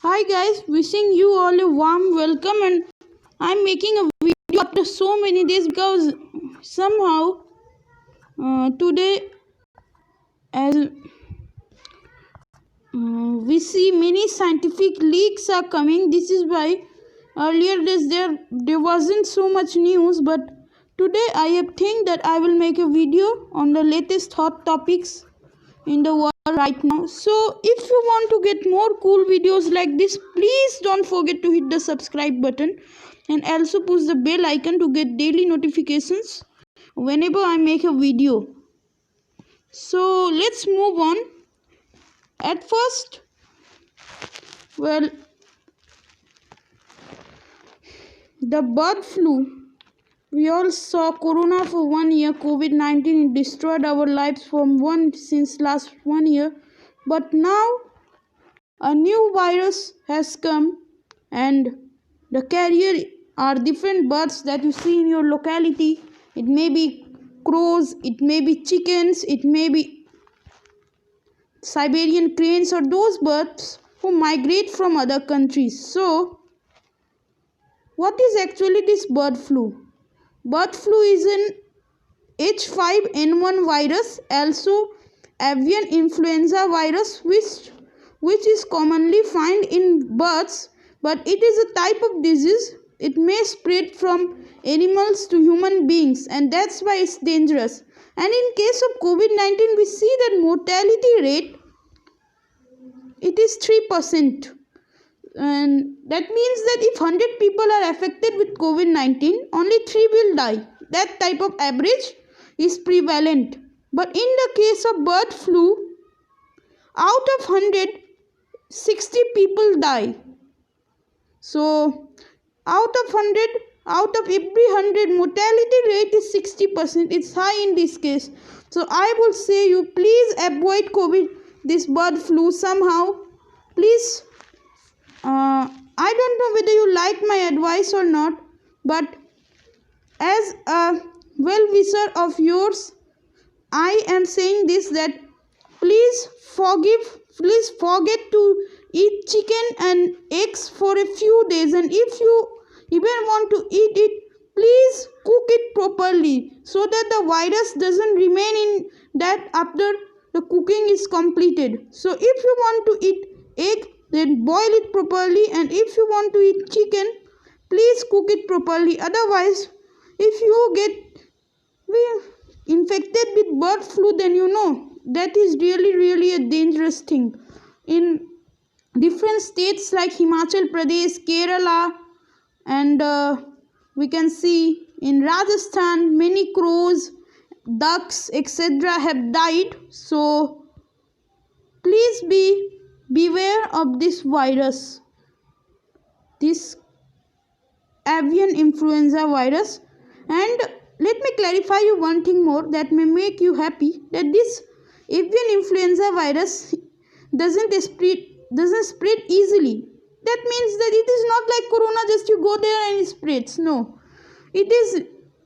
Hi guys, wishing you all a warm welcome, and I'm making a video after so many days because somehow today as we see many scientific leaks are coming. This is why earlier days there wasn't so much news, but today I have think that I will make a video on the latest hot topics in the world right now. So if you want to get more cool videos like this, please don't forget to hit the subscribe button and also push the bell icon to get daily notifications whenever I make a video. So let's move on. At first, well, the bird flu. We all saw Corona for 1 year. COVID-19 destroyed our lives since last 1 year. But now a new virus has come, and the carrier are different birds that you see in your locality. It may be crows, it may be chickens, it may be Siberian cranes, or those birds who migrate from other countries. So what is actually this bird flu? Bird flu is an H5N1 virus, also avian influenza virus, which is commonly found in birds, but it is a type of disease. It may spread from animals to human beings, and that's why it's dangerous. And in case of COVID-19, we see that mortality rate, it is 3%. And that means that if 100 people are affected with COVID-19, only 3 will die. That type of average is prevalent. But in the case of bird flu, out of 100, 60 people die. So out of every 100, mortality rate is 60%. It's high in this case. So I would say you please avoid this bird flu somehow. Please. I don't know whether you like my advice or not, but as a well-wisher of yours, I am saying this, that please forget to eat chicken and eggs for a few days, and if you even want to eat it, please cook it properly so that the virus doesn't remain in that after the cooking is completed. So if you want to eat egg, then boil it properly, and if you want to eat chicken, please cook it properly. Otherwise, if you get infected with bird flu, then you know that is really a dangerous thing. In different states like Himachal Pradesh, Kerala, and we can see in Rajasthan, many crows, ducks, etc. have died. So please beware of this virus, this avian influenza virus. And let me clarify you one thing more that may make you happy, that this avian influenza virus doesn't spread easily. That means that it is not like corona, just you go there and it spreads. No, it is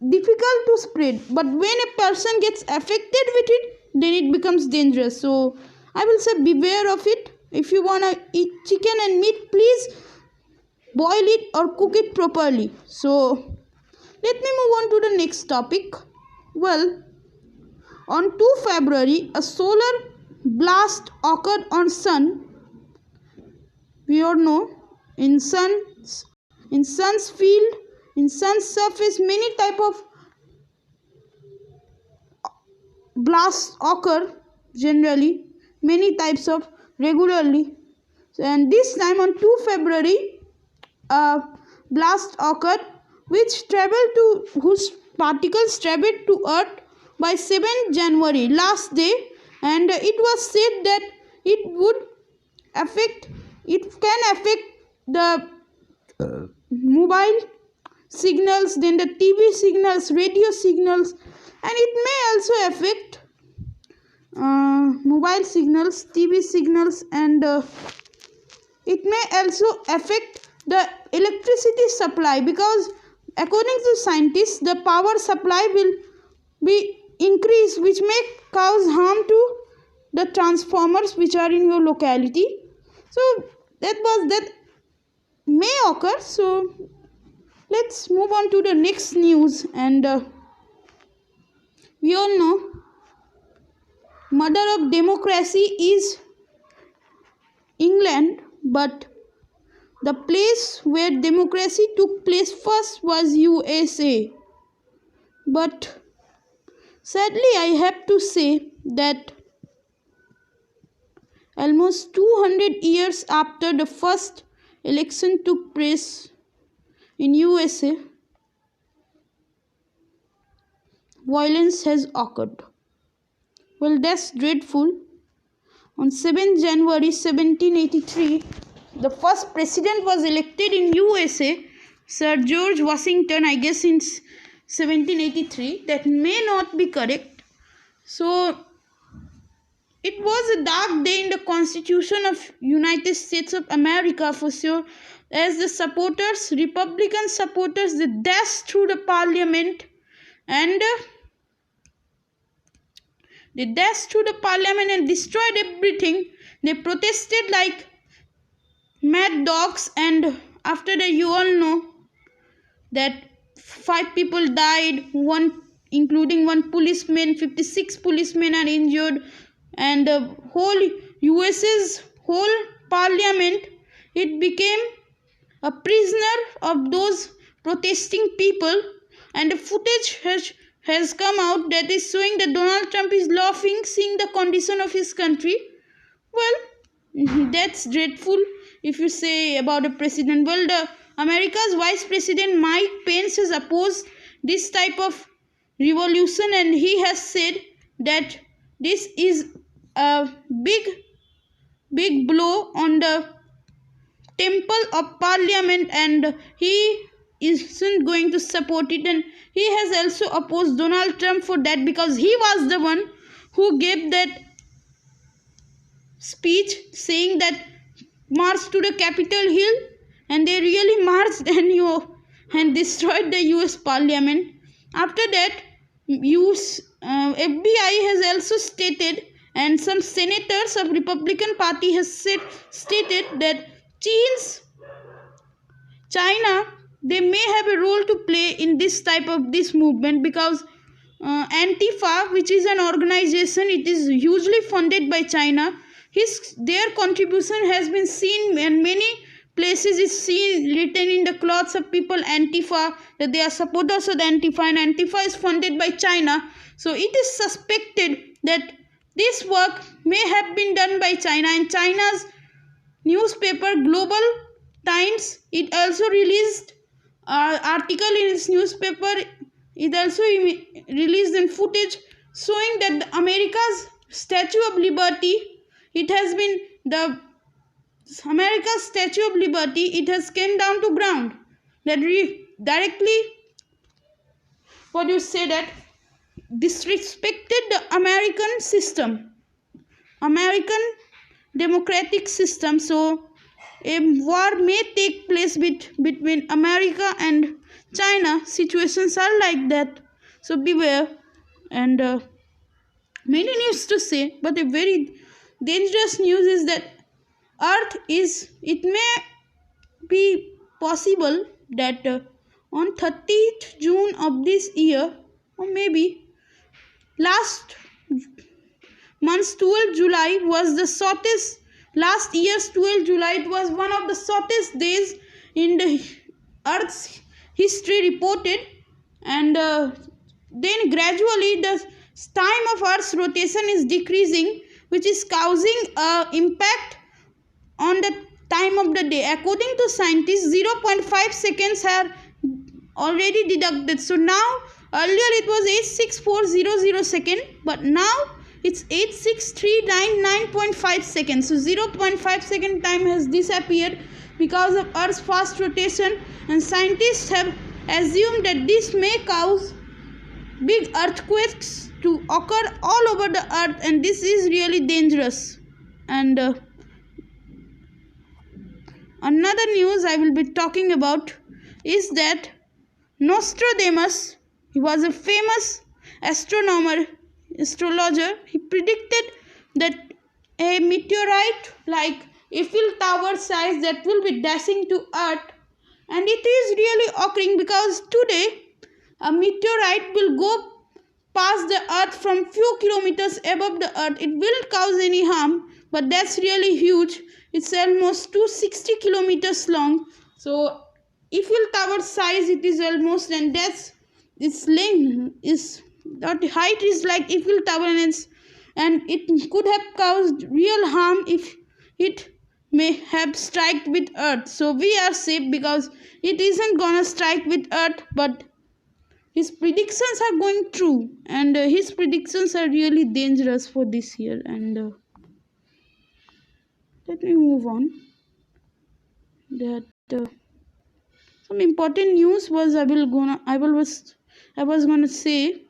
difficult to spread, but when a person gets affected with it, then it becomes dangerous. So I will say beware of it. If you want to eat chicken and meat, please boil it or cook it properly. So let me move on to the next topic. Well, on 2 February, a solar blast occurred on Sun. We all know in sun's field, in sun's surface, many type of blasts occur generally, many types of regularly. And this time on 2 February, a blast occurred whose particles traveled to Earth by 7 January, last day, and it was said that it can affect the mobile signals, then the TV signals, radio signals, and it may also affect mobile signals, TV signals, and it may also affect the electricity supply, because according to scientists, the power supply will be increased, which may cause harm to the transformers which are in your locality. So that may occur. So let's move on to the next news. And we all know mother of democracy is England, but the place where democracy took place first was USA. But sadly, I have to say that almost 200 years after the first election took place in USA, violence has occurred. Well, that's dreadful. On 7th January 1783, the first president was elected in USA, Sir George Washington, I guess in 1783. That may not be correct. So, it was a dark day in the Constitution of United States of America for sure, as the supporters, Republican supporters, they dashed through the parliament and destroyed everything. They protested like mad dogs, and after that, you all know that 5 people died, including one policeman. 56 policemen are injured, and the whole US's whole parliament, it became a prisoner of those protesting people. And the footage has come out that is showing that Donald Trump is laughing seeing the condition of his country. Well, that's dreadful if you say about a president. Well, the America's Vice President Mike Pence has opposed this type of revolution, and he has said that this is a big blow on the temple of parliament, and he isn't going to support it. And he has also opposed Donald Trump for that, because he was the one who gave that speech saying that march to the Capitol Hill, and they really marched and destroyed the US Parliament. After that, FBI has also stated, and some senators of Republican Party has stated that China, they may have a role to play in this movement, because Antifa, which is an organization, it is hugely funded by China. Their contribution has been seen in many places. Is seen written in the clothes of people, Antifa, that they are supporters of the Antifa, and Antifa is funded by China. So it is suspected that this work may have been done by China. And China's newspaper Global Times, it also released article in its newspaper. It also released in footage showing that America's Statue of Liberty, it has been America's Statue of Liberty, it has came down to ground. That directly, what you say, that disrespected the American system, American democratic system. So a war may take place between America and China. Situations are like that, so beware. And many news to say, but a very dangerous news is that it may be possible that on 30th June of this year, or maybe last month's 12th July was the shortest. Last year's 12th July, it was one of the shortest days in the Earth's history reported. And then gradually the time of Earth's rotation is decreasing, which is causing impact on the time of the day. According to scientists, 0.5 seconds are already deducted. So now, earlier it was 86400 second, but now it's 86399.5 seconds. So 0.5 second time has disappeared because of Earth's fast rotation, and scientists have assumed that this may cause big earthquakes to occur all over the Earth, and this is really dangerous. And another news I will be talking about is that Nostradamus, he was a famous astrologer. He predicted that a meteorite like Eiffel Tower size that will be dashing to Earth, and it is really occurring because today a meteorite will go past the Earth from few kilometers above the Earth. It will cause any harm, but that's really huge. It's almost 260 kilometers long. So Eiffel Tower size it is almost, and that's its length is that height is like Eiffel Tower, and it could have caused real harm if it may have struck with Earth. So we are safe because it isn't gonna strike with Earth, but his predictions are going true, and his predictions are really dangerous for this year. And let me move on. That some important news was I was gonna say.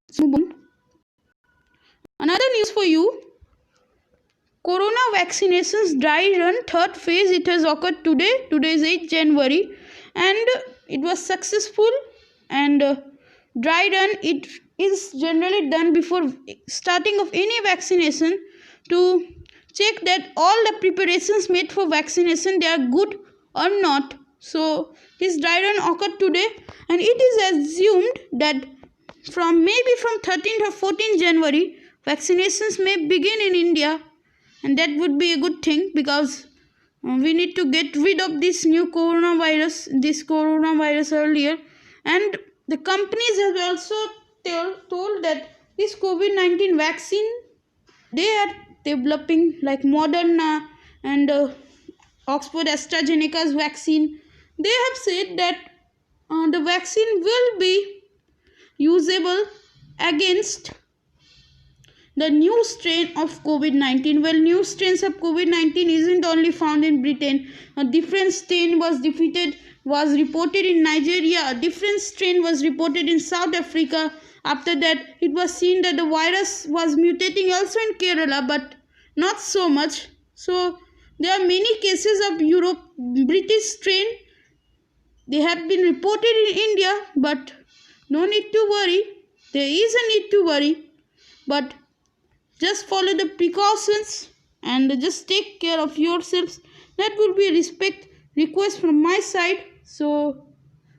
Let's move on. Another news for you. Corona vaccinations dry run third phase. It has occurred today. Today is 8th January, and it was successful. And dry run it is generally done before starting of any vaccination to check that all the preparations made for vaccination they are good or not. So this dry run occurred today, and it is assumed that from 13th or 14th January vaccinations may begin in India, and that would be a good thing because we need to get rid of this coronavirus earlier. And the companies have also told that this COVID-19 vaccine they are developing, like Moderna and Oxford AstraZeneca's vaccine. They have said that the vaccine will be usable against the new strain of COVID-19. Well, new strains of COVID-19 isn't only found in Britain. A different strain was reported in Nigeria. A different strain was reported in South Africa. After that, it was seen that the virus was mutating also in Kerala, but not so much. So there are many cases of British strain. They have been reported in India, but no need to worry. There is a need to worry, but just follow the precautions and just take care of yourselves. That would be a request from my side. So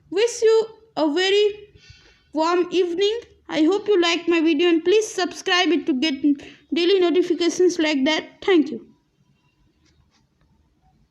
wish you a very warm evening. I hope you liked my video, and please subscribe it to get daily notifications like that. Thank you.